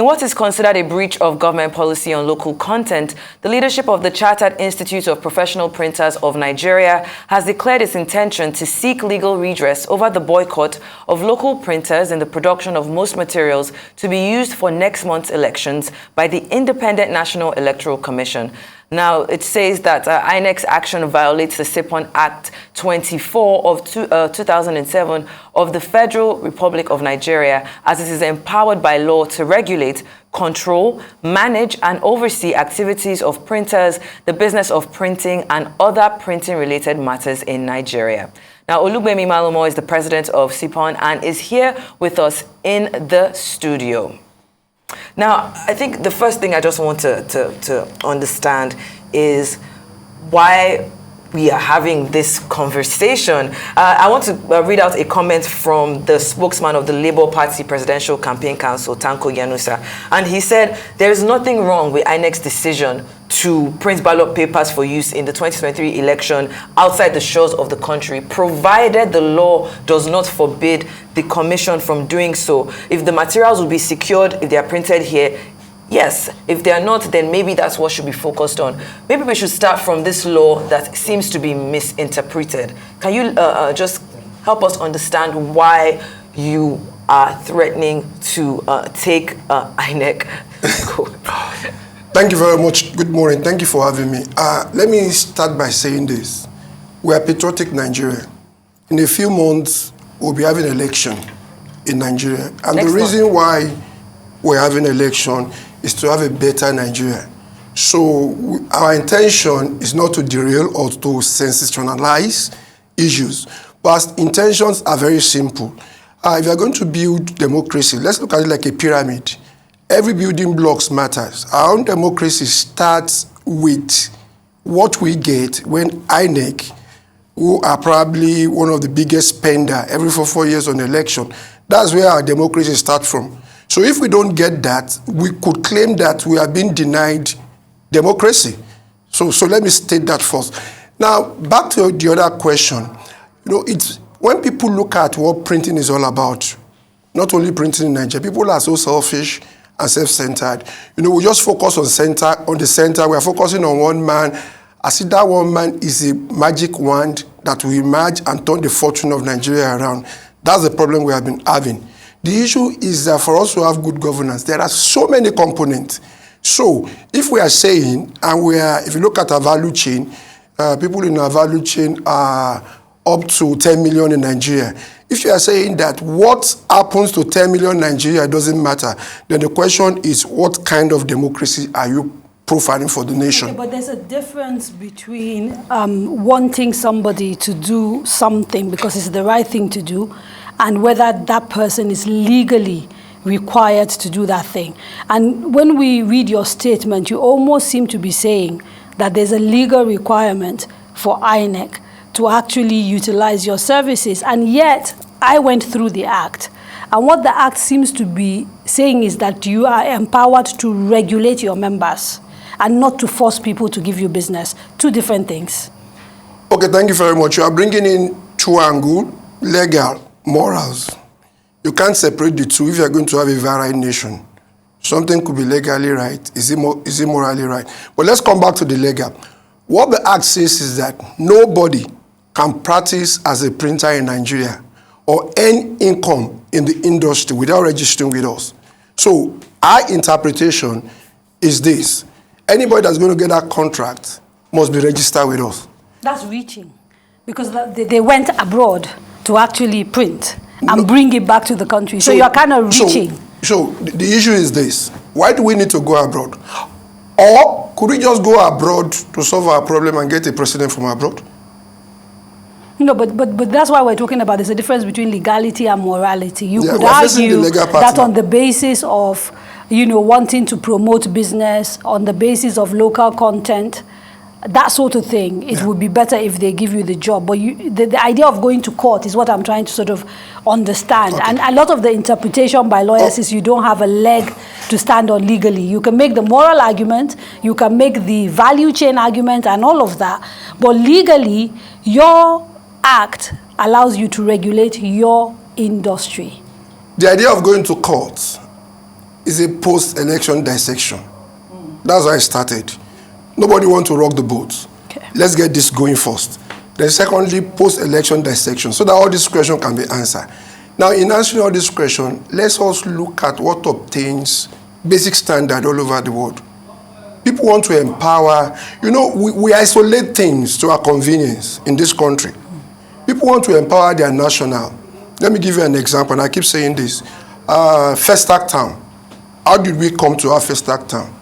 In what is considered a breach of government policy on local content, the leadership of the Chartered Institute of Professional Printers of Nigeria has declared its intention to seek legal redress over the boycott of local printers in the production of most materials to be used for next month's elections by the Independent National Electoral Commission. Now, it says that INEC's action violates the SIPON Act 24 of 2007 of the Federal Republic of Nigeria, as it is empowered by law to regulate, control, manage, and oversee activities of printers, the business of printing, and other printing-related matters in Nigeria. Now, Olugbemi Malomo is the president of SIPON and is here with us in the studio. Now, I think the first thing I just want to understand is why we are having this conversation. I want to read out a comment from the spokesman of the Labour Party Presidential Campaign Council, Tanko Yanusa, and he said there is nothing wrong with INEC's decision to print ballot papers for use in the 2023 election outside the shores of the country, provided the law does not forbid the commission from doing so. If the materials will be secured, if they are printed here, yes. If they are not, then maybe that's what should be focused on. Maybe we should start from this law that seems to be misinterpreted. Can you just help us understand why you are threatening to take INEC? Thank you very much. Good morning. Thank you for having me. Let me start by saying this. We are patriotic Nigeria. In a few months, we'll be having an election in Nigeria. And the reason why we're having an election is to have a better Nigeria. So our intention is not to derail or to sensationalize issues. But our intentions are very simple. If you're going to build democracy, let's look at it like a pyramid. Every building blocks matters. Our own democracy starts with what we get when INEC, who are probably one of the biggest spender every 4 years on election, that's where our democracy starts from. So if we don't get that, we could claim that we are being denied democracy. So let me state that first. Now, back to the other question. It's when people look at what printing is all about, not only printing in Nigeria, people are so selfish and self-centered. We just focus on the center. We are focusing on one man. As if that one man is a magic wand that will emerge and turn the fortune of Nigeria around. That's the problem we have been having. The issue is that for us to have good governance, there are so many components. So if we are saying, if you look at our value chain, people in our value chain are up to 10 million in Nigeria. If you are saying that what happens to 10 million in Nigeria doesn't matter, then the question is, what kind of democracy are you profiling for the nation? Okay, but there's a difference between wanting somebody to do something because it's the right thing to do, and whether that person is legally required to do that thing. And when we read your statement, you almost seem to be saying that there's a legal requirement for INEC to actually utilize your services. And yet, I went through the Act. And what the Act seems to be saying is that you are empowered to regulate your members and not to force people to give you business. Two different things. Okay, thank you very much. You are bringing in two angles, legal, morals. You can't separate the two if you're going to have a varied nation. Something could be legally right, is it morally right? But let's come back to the legal. What the Act says is that nobody can practice as a printer in Nigeria or earn income in the industry without registering with us. So our interpretation is this. Anybody that's going to get that contract must be registered with us. That's reaching, because they went abroad to actually print and bring it back to the country. So you're kind of reaching. So the issue is this. Why do we need to go abroad? Or could we just go abroad to solve our problem and get a president from abroad? No, but that's why we're talking about there's a difference between legality and morality. You could argue that on the basis of, wanting to promote business, on the basis of local content, that sort of thing, it would be better if they give you the job. But the idea of going to court is what I'm trying to sort of understand. Okay. And a lot of the interpretation by lawyers is you don't have a leg to stand on legally. You can make the moral argument, you can make the value chain argument and all of that. But legally, your Act allows you to regulate your industry. The idea of going to court is a post-election dissection. That's why I started. Nobody wants to rock the boat. Okay. Let's get this going first. Then secondly, post-election dissection, so that all these questions can be answered. Now, in answering all these questions, let's also look at what obtains basic standard all over the world. People want to empower. You know, we isolate things to our convenience in this country. People want to empower their national. Let me give you an example, and I keep saying this. Festac Town. How did we come to our Festac Town?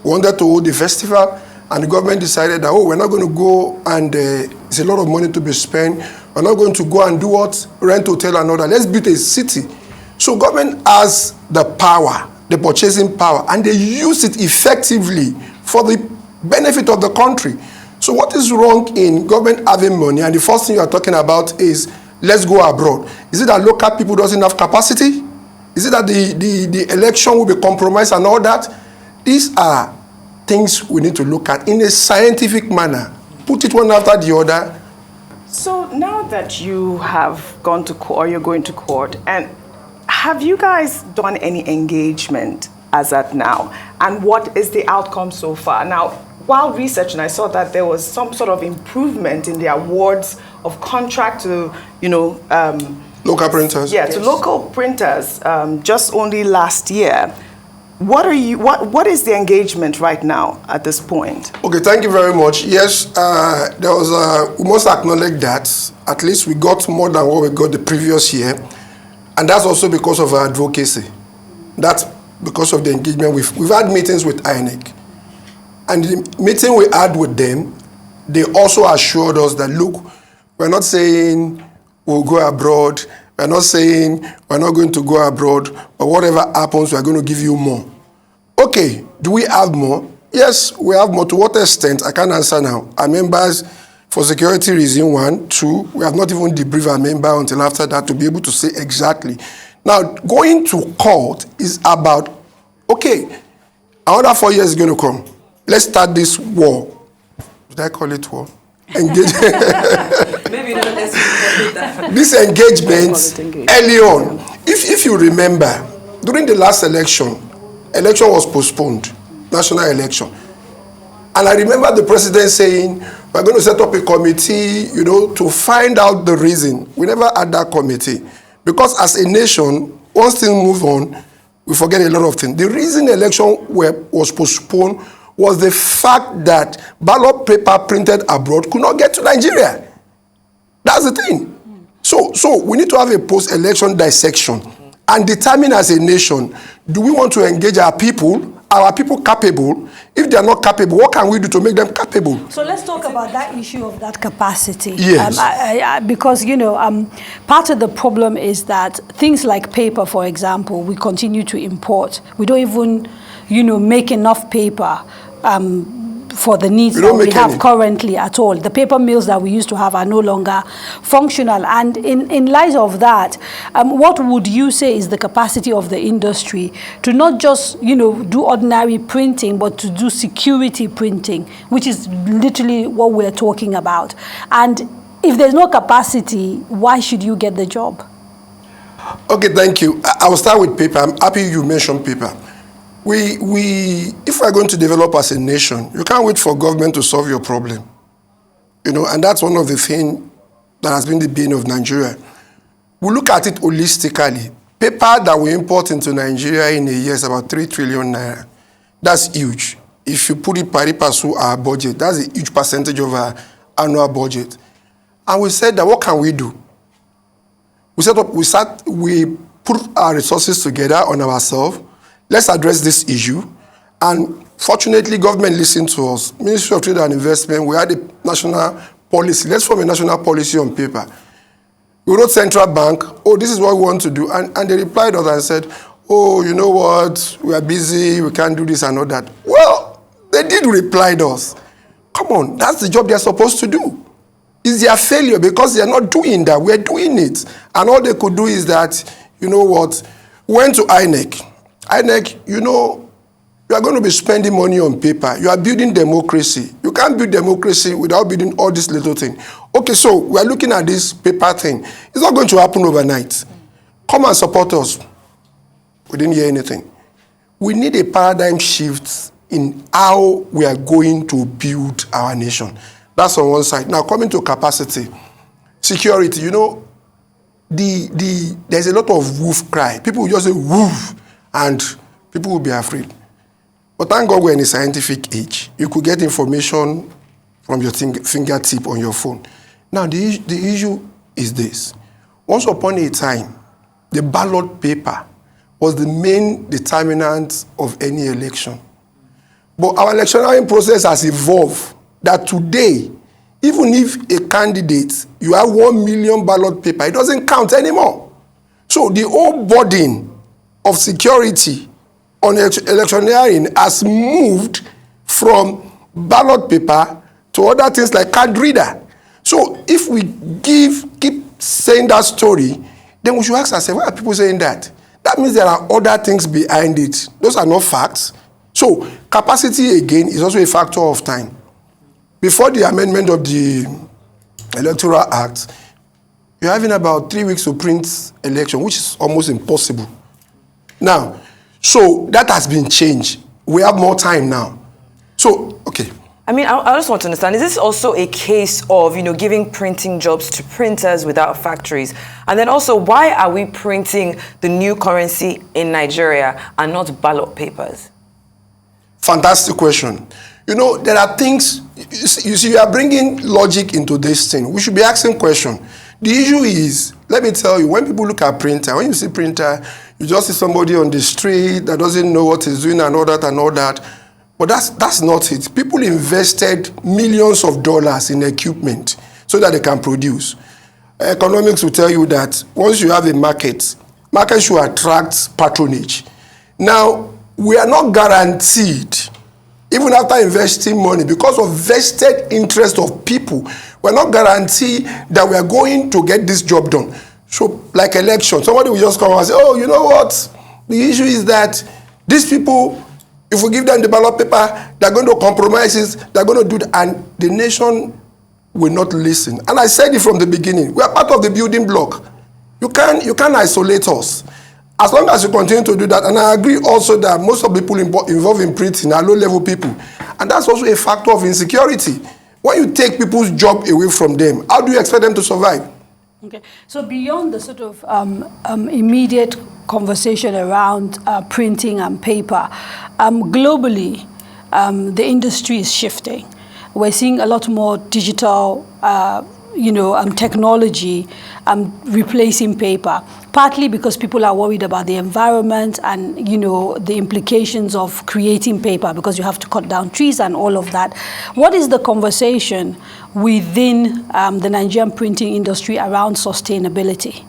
We wanted to hold the festival, and the government decided that, oh, we're not going to go and it's a lot of money to be spent. We're not going to go and do what? Rent hotel and all that. Let's build a city. So government has the power, the purchasing power, and they use it effectively for the benefit of the country. So what is wrong in government having money, and the first thing you are talking about is let's go abroad? Is it that local people doesn't have capacity? Is it that the election will be compromised and all that? These are things we need to look at in a scientific manner. Put it one after the other. So now that you have gone to court, or you're going to court, and have you guys done any engagement as at now? And what is the outcome so far? Now, while researching, I saw that there was some sort of improvement in the awards of contract to, local printers. Yeah, yes. To local printers just only last year. What is the engagement right now at this point? Okay, thank you very much. Yes, we must acknowledge that at least we got more than what we got the previous year, and that's also because of our advocacy. That's because of the engagement. We've had meetings with INEC, and the meeting we had with them, they also assured us that, look, we're not saying we'll go abroad. We're not saying we're not going to go abroad, but whatever happens, we're going to give you more. Okay, do we have more? Yes, we have more. To what extent? I can't answer now. Our members, for security reason, 1, 2, we have not even debriefed our member until after that to be able to say exactly. Now, going to court is about, okay, another 4 years is going to come. Let's start this war. Did I call it war? Engage. Maybe not. This engagement early on. If you remember, during the last election was postponed, national election. And I remember the president saying, we're going to set up a committee, to find out the reason. We never had that committee. Because as a nation, once things move on, we forget a lot of things. The reason the election was postponed was the fact that ballot paper printed abroad could not get to Nigeria. That's the thing. So we need to have a post-election dissection and determine as a nation, do we want to engage our people? Are our people capable? If they are not capable, what can we do to make them capable? So let's talk about that issue of that capacity. Yes. Because, part of the problem is that things like paper, for example, we continue to import. We don't even, make enough paper for the needs that we have currently at all. The paper mills that we used to have are no longer functional. And in light of that, what would you say is the capacity of the industry to not just, do ordinary printing, but to do security printing, which is literally what we're talking about? And if there's no capacity, why should you get the job? Okay, thank you. I will start with paper. I'm happy you mentioned paper. If we're going to develop as a nation, you can't wait for government to solve your problem. And that's one of the things that has been the bane of Nigeria. We look at it holistically. Paper that we import into Nigeria in a year is about 3 trillion naira. That's huge. If you put it pari passu our budget, that's a huge percentage of our annual budget. And we said that what can we do? We put our resources together on ourselves. Let's address this issue. And fortunately, government listened to us. Ministry of Trade and Investment, we had a national policy. Let's form a national policy on paper. We wrote Central Bank, this is what we want to do. And they replied us and said, you know what, we are busy, we can't do this and all that. Well, they did reply to us. Come on, that's the job they're supposed to do. It's their failure because they're not doing that. We're doing it. And all they could do is that, went to INEC. INEC, you are going to be spending money on paper. You are building democracy. You can't build democracy without building all these little things. Okay, so we are looking at this paper thing. It's not going to happen overnight. Come and support us. We didn't hear anything. we need a paradigm shift in how we are going to build our nation. That's on one side. Now, coming to capacity, security, you know, there's a lot of wolf cry. People will just say woof, and people will be afraid. But thank God we're in a scientific age. You could get information from your fingertip on your phone. Now, the issue is this. Once upon a time, the ballot paper was the main determinant of any election. But our electoral process has evolved that today, even if a candidate, you have 1 million ballot paper, it doesn't count anymore. So the whole burden of security on electioneering has moved from ballot paper to other things like card reader. So if we keep saying that story, then we should ask ourselves, why are people saying that? That means there are other things behind it. Those are not facts. So capacity, again, is also a factor of time. Before the amendment of the Electoral Act, you're having about 3 weeks to print election, which is almost impossible. Now, so that has been changed. We have more time now. So, okay. I mean, I just want to understand, is this also a case of, giving printing jobs to printers without factories? And then also, why are we printing the new currency in Nigeria and not ballot papers? Fantastic question. There are things, you see, you are bringing logic into this thing. We should be asking questions. The issue is, let me tell you, when people look at printer, when you see printer, you just see somebody on the street that doesn't know what he's doing and all that and all that. But that's not it. People invested millions of dollars in equipment so that they can produce. Economics will tell you that once you have a market should attract patronage. Now, we are not guaranteed, even after investing money, because of vested interest of people, we're not guaranteed that we are going to get this job done. So, like election, somebody will just come and say, oh, you know what? The issue is that these people, if we give them the ballot paper, they're going to compromise it, they're going to do that, and the nation will not listen. And I said it from the beginning, we are part of the building block. You can't isolate us. As long as you continue to do that, and I agree also that most of the people involved in printing are low-level people, and that's also a factor of insecurity. When you take people's job away from them, how do you expect them to survive? Okay, so beyond the sort of immediate conversation around printing and paper, globally, the industry is shifting. We're seeing a lot more digital, technology replacing paper, partly because people are worried about the environment and, the implications of creating paper because you have to cut down trees and all of that. What is the conversation within the Nigerian printing industry around sustainability?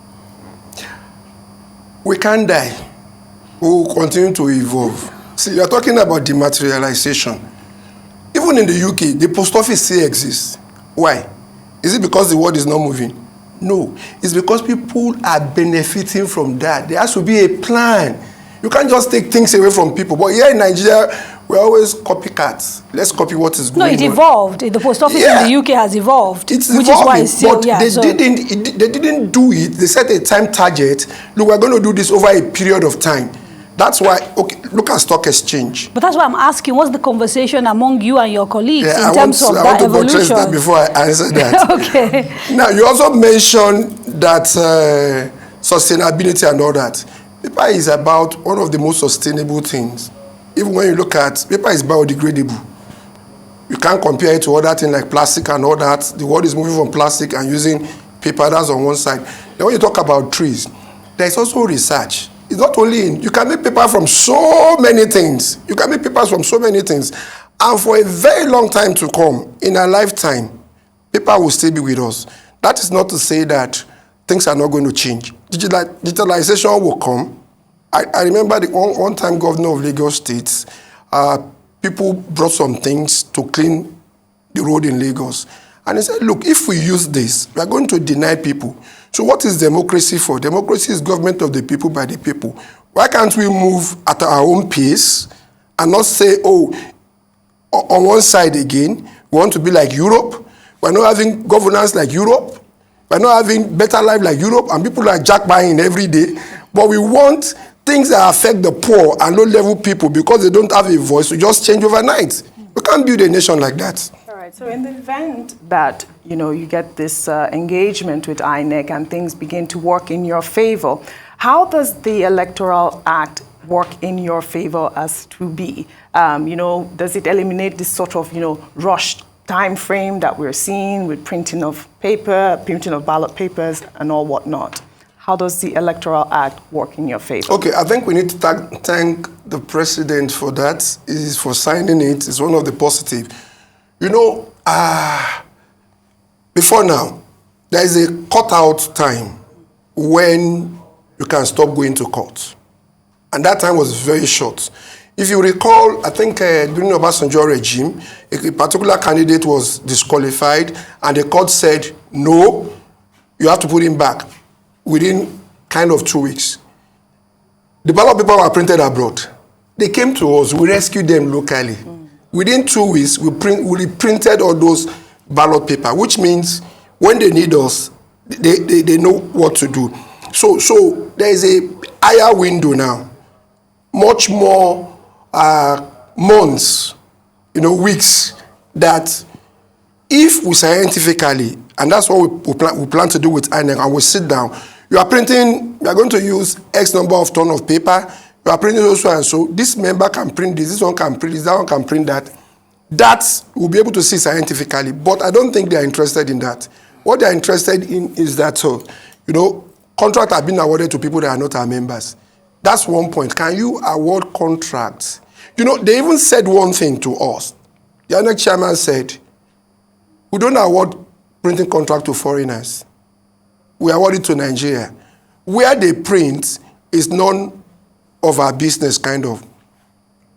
We can't die. We will continue to evolve. See, you're talking about dematerialization. Even in the UK, the post office still exists. Why? Is it because the world is not moving? No. It's because people are benefiting from that. There has to be a plan. You can't just take things away from people. But here in Nigeria, we're always copycats. Let's copy what is going on. No, it evolved. The post office in the UK has evolved. It's which evolving, is why it's still, but they didn't do it. They set a time target. Look, we're going to do this over a period of time. That's why, okay, look at stock exchange. But that's why I'm asking, what's the conversation among you and your colleagues in terms of that evolution? I want to address that before I answer that. Okay. Now, you also mentioned that sustainability and all that. Paper is about one of the most sustainable things. Even when you look at, paper is biodegradable. You can't compare it to other things like plastic and all that. The world is moving from plastic and using paper, that's on one side. Then when you talk about trees, there's also research. It's not only you can make paper from so many things. You can make papers from so many things. And for a very long time to come, in our lifetime, paper will still be with us. That is not to say that things are not going to change. Digitalization will come. I remember the one time governor of Lagos State, people brought some things to clean the road in Lagos. And he said, look, if we use this, we are going to deny people. So what is democracy for? Democracy is government of the people by the people. Why can't we move at our own pace and not say, oh, on one side again, we want to be like Europe. We're not having governance like Europe. We're not having better life like Europe, and people are jack buying every day. But we want things that affect the poor and low-level people because they don't have a voice to just change overnight. We can't build a nation like that. All right. So in the event that, you get this engagement with INEC and things begin to work in your favor, how does the Electoral Act work in your favor as to be? Does it eliminate this sort of, rushed time frame that we're seeing with printing of ballot papers and all whatnot? How does the Electoral Act work in your favor? Okay, I think we need to thank the president for that. Is for signing it. It's one of the positive. Before now, there is a cut-out time when you can stop going to court. And that time was very short. If you recall, I think during the Obasanjo regime, a particular candidate was disqualified and the court said, no, you have to put him back within kind of 2 weeks. The ballot papers were printed abroad. They came to us, we rescued them locally. Within 2 weeks, we printed all those ballot papers, which means when they need us, they know what to do. So there is a higher window now, much more months, weeks, that if we scientifically, and that's what we plan to do with INEC, and we sit down, you are going to use X number of ton of paper, you are printing also and so, this member can print this one can print this, that one can print that. That we'll be able to see scientifically, but I don't think they are interested in that. What they are interested in is that, contracts have been awarded to people that are not our members. That's one point. Can you award contracts? They even said one thing to us. The INEC chairman said, we don't award printing contract to foreigners. We award it to Nigeria. Where they print is none of our business, kind of.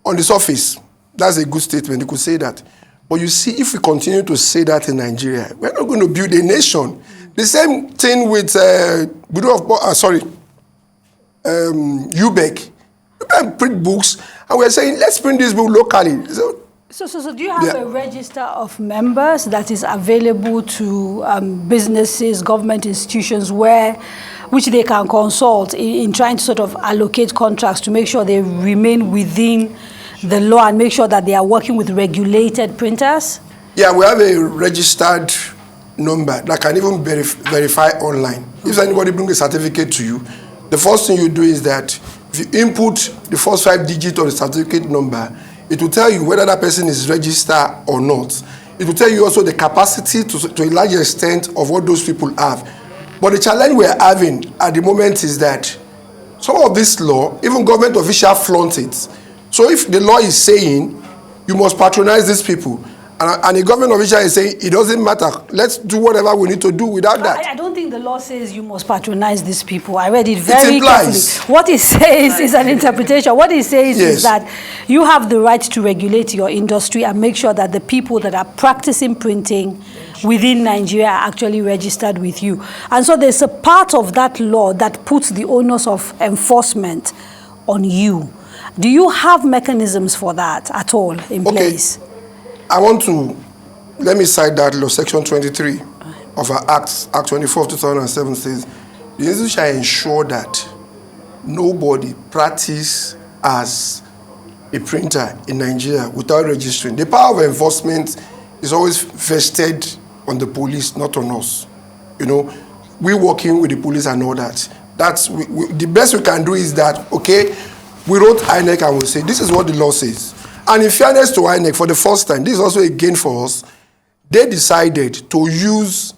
On the surface, that's a good statement. You could say that. But you see, if we continue to say that in Nigeria, we're not going to build a nation. The same thing with UBEC. UBEC print books, and we're saying, let's print this book locally. So do you have a register of members that is available to businesses, government institutions, which they can consult in trying to sort of allocate contracts to make sure they remain within the law and make sure that they are working with regulated printers? Yeah, we have a registered number that can even verify online. If anybody brings a certificate to you, the first thing you do is that if you input the first 5 digits of the certificate number, it will tell you whether that person is registered or not. It will tell you also the capacity to a large extent of what those people have. But the challenge we are having at the moment is that some of this law, even government officials flaunt it. So if the law is saying you must patronize these people, and the government official is saying it doesn't matter, let's do whatever we need to do without that. I don't think the law says you must patronize these people. I read it very carefully. What it says is an interpretation. What it says is that you have the right to regulate your industry and make sure that the people that are practicing printing within Nigeria are actually registered with you. And so there's a part of that law that puts the onus of enforcement on you. Do you have mechanisms for that at all in place? I want to, let me cite that law, section 23 of our Act 24 of 2007 says, the institution shall ensure that nobody practice as a printer in Nigeria without registering. The power of enforcement is always vested on the police, not on us. We working with the police and all that. That's the best we can do is that, okay, we wrote INEC and we say, this is what the law says. And in fairness to INEC, for the first time, this is also a gain for us, they decided to use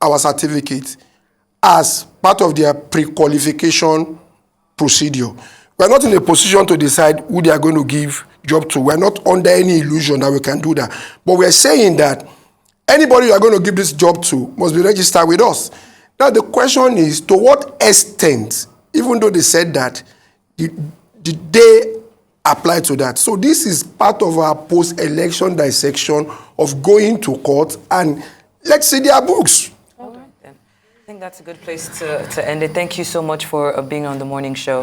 our certificate as part of their pre-qualification procedure. We're not in a position to decide who they are going to give job to. We're not under any illusion that we can do that. But we're saying that anybody you are going to give this job to must be registered with us. Now the question is, to what extent, even though they said that, did they apply to that? So this is part of our post-election dissection of going to court and let's see their books. All right, then. I think that's a good place to end it. Thank you so much for being on the morning show.